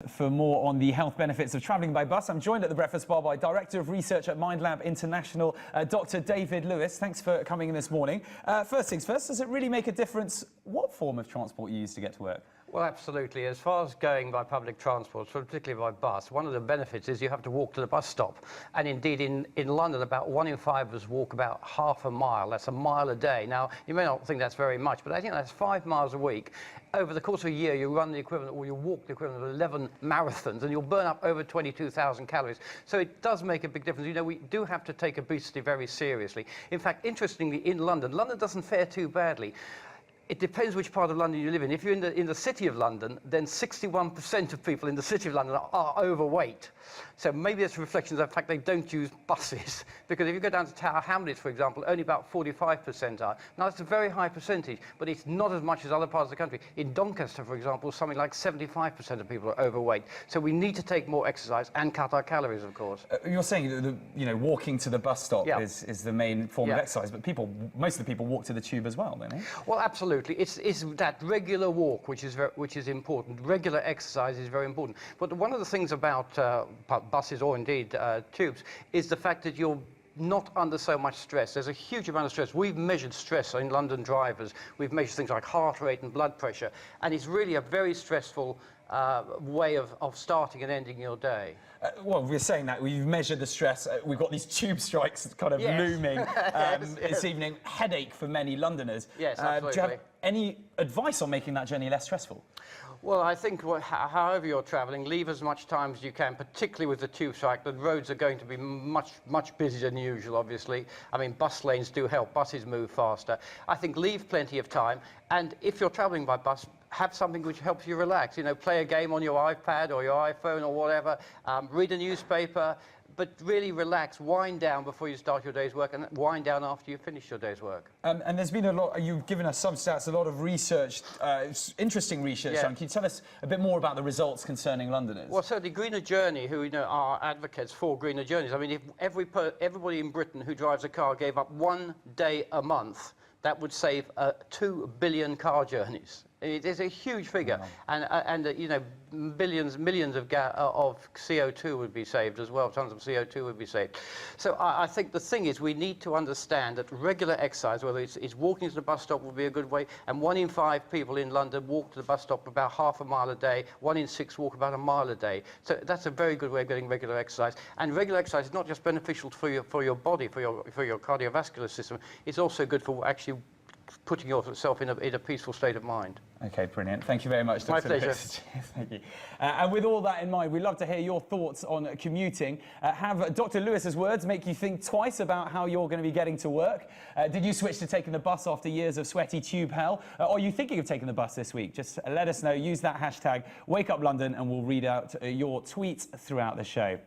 For more on the health benefits of travelling by bus, I'm joined at the Breakfast Bar by Director of Research at MindLab International, Dr. David Lewis. Thanks for coming in this morning. First things first, does it really make a difference what form of transport you use to get to work? Well, absolutely. As far as going by public transport, particularly by bus, one of the benefits is you have to walk to the bus stop. And indeed, in London, about 1 in 5 of us walk about half a mile. That's a mile a day. Now, you may not think that's very much, but I think that's 5 miles a week. Over the course of a year, you run the equivalent, or you walk the equivalent of 11 marathons, and you'll burn up over 22,000 calories. So it does make a big difference. You know, we do have to take obesity very seriously. In fact, interestingly, in London doesn't fare too badly. It depends which part of London you live in. If you're in the city of London, then 61% of people in the city of London are overweight. So maybe it's a reflection of the fact they don't use buses. Because if you go down to Tower Hamlets, for example, only about 45% are. Now, that's a very high percentage, but it's not as much as other parts of the country. In Doncaster, for example, something like 75% of people are overweight. So we need to take more exercise and cut our calories, of course. You're saying that walking to the bus stop is the main form of exercise, but most of the people walk to the tube as well, don't they? Well, absolutely. It's that regular walk which is important. Regular exercise is very important. But one of the things about buses or indeed tubes is the fact that you're not under so much stress. There's a huge amount of stress. We've measured stress in London drivers. We've measured things like heart rate and blood pressure, and it's really a very stressful way of starting and ending your day. Well, we're saying that we've measured the stress. We've got these tube strikes kind of looming this evening. Headache for many Londoners. Yes, absolutely. Do you have any advice on making that journey less stressful? Well, I think however you're travelling, leave as much time as you can, particularly with the tube strike. The roads are going to be much busier than usual, obviously. I mean, bus lanes do help. Buses move faster. I think leave plenty of time. And if you're travelling by bus, have something which helps you relax. You know, play a game on your iPad or your iPhone or whatever. Read a newspaper. But really relax, wind down before you start your day's work, and wind down after you finish your day's work. And there's been a lot, you've given us some stats, a lot of research, interesting research. Can you tell us a bit more about the results concerning Londoners? Well, certainly Greener Journey, who are advocates for greener journeys. I mean, if everybody in Britain who drives a car gave up 1 day a month, that would save 2 billion car journeys. It is a huge figure, and you know, millions of CO2 would be saved as well. Tons of CO2 would be saved. So I think the thing is, we need to understand that regular exercise, whether it's walking to the bus stop, would be a good way. And 1 in 5 people in London walk to the bus stop about half a mile a day. 1 in 6 walk about a mile a day. So that's a very good way of getting regular exercise. And regular exercise is not just beneficial for your body, for your cardiovascular system. It's also good for actually putting yourself in a peaceful state of mind. Okay, brilliant. Thank you very much, Dr. My pleasure. Lewis. Thank you. And with all that in mind, we'd love to hear your thoughts on commuting. Have Dr. Lewis's words make you think twice about how you're going to be getting to work? Did you switch to taking the bus after years of sweaty tube hell? Or are you thinking of taking the bus this week? Just let us know. Use that hashtag WakeUpLondon and we'll read out your tweets throughout the show.